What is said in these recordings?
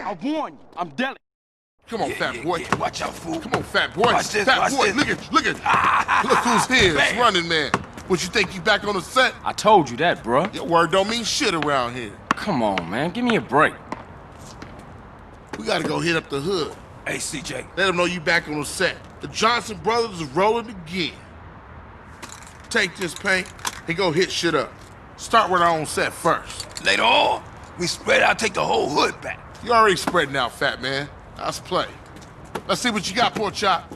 I warn you, I'm delicate. Come on, fat boy. Yeah. Watch out, fool. Come on, fat boy. Watch this, fat watch boy, this. look at. Look who's here, it's Running Man. What, you think you back on the set? I told you that, bruh. Your word don't mean shit around here. Come on, man, give me a break. We gotta go hit up the hood. Hey, CJ. Let them know you back on the set. The Johnson brothers is rolling again. Take this paint and go hit shit up. Start with our own set first. Later on, we spread out, take the whole hood back. You already spreading out, fat man. Let's play. Let's see what you got, poor chop.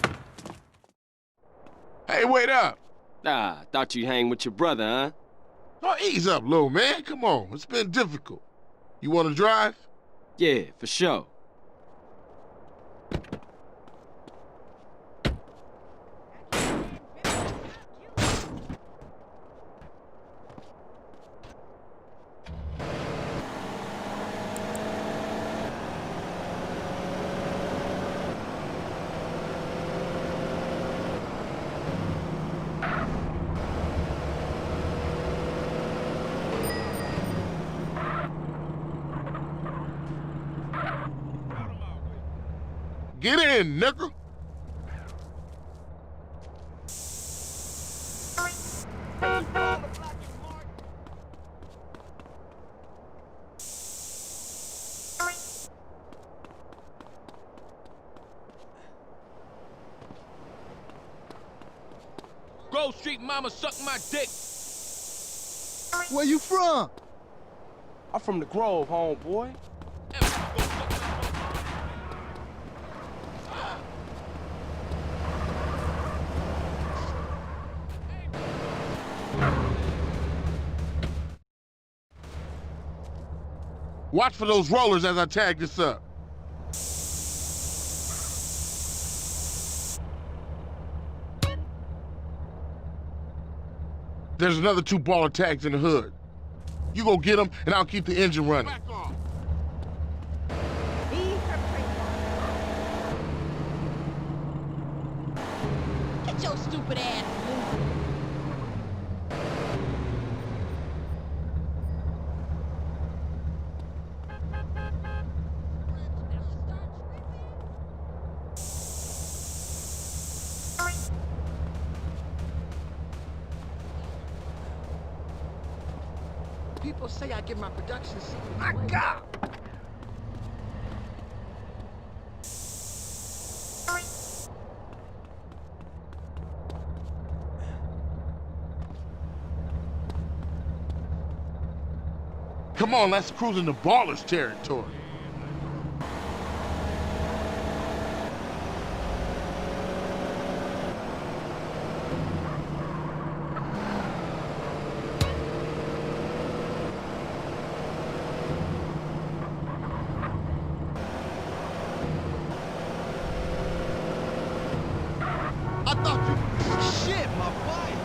Hey, wait up. Ah, thought you hang with your brother, huh? Oh, ease up, little man. Come on, it's been difficult. You want to drive? Yeah, for sure. Get in, nigga. Grove Street mama suck my dick. Where you from? I'm from the Grove, homeboy. Watch for those rollers as I tag this up. There's another 2 baller tags in the hood. You go get them, and I'll keep the engine running. Back off. Get your stupid ass moving. People say I get my production secrets. My God! Come on, let's cruise into ballers territory. I thought you... Shit, my wife!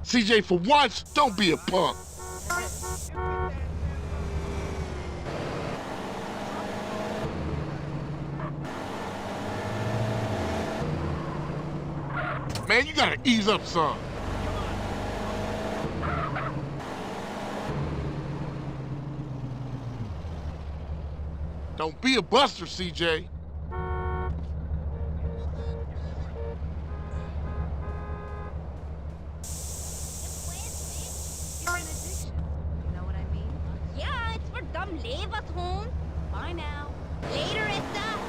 CJ, for once, don't be a punk. Man, you gotta ease up some. Don't be a buster, CJ. Leave us home. Bye now. Later, Issa.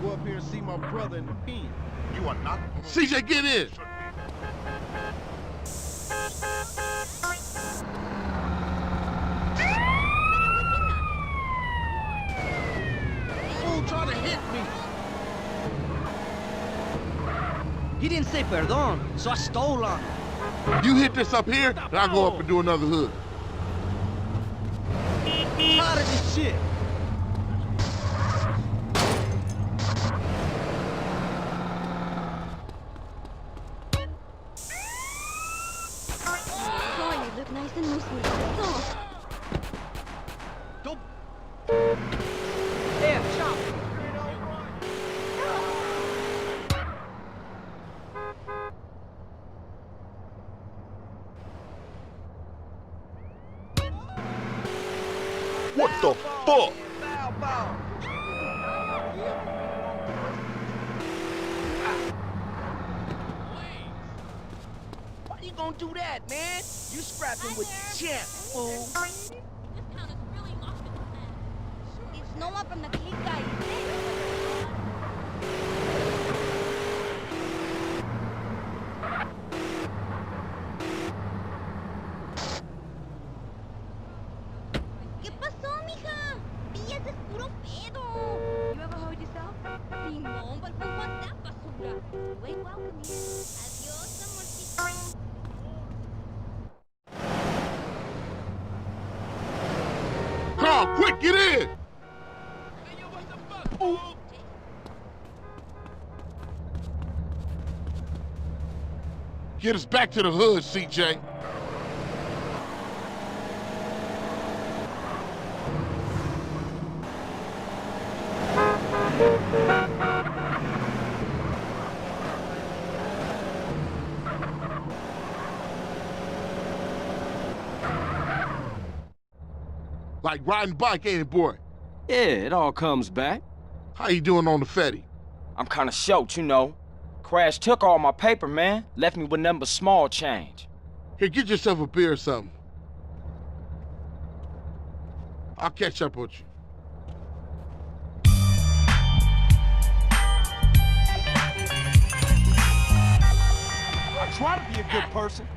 Go up here and see my brother in the pen. You are not. CJ, get in. Fool trying to hit me. He didn't say perdon, so I stole on him. You hit this up here, and I'll go up and do another hood. Tired of this shit. Oh, you look nice and loose. Don't... There, chop. What the fuck? Foul ball. Why you gonna do that, man? You scrapping with the champ, fool. This town is really lost in the past. It's no one from the Cape guy. ¿Qué pasó, mija? Pillas es puro pedo. You ever heard yourself? Simón, but who wants that basura? You ain't welcome here. Adios, amorcito. Carl, quick, get in! Hey, yo, what the fuck, fool? Get us back to the hood, CJ. Like riding bike, ain't it, boy? Yeah, it all comes back. How you doing on the Fetty? I'm kinda short, you know. Crash took all my paper, man. Left me with nothing but small change. Here, get yourself a beer or something. I'll catch up with you. I try to be a good person.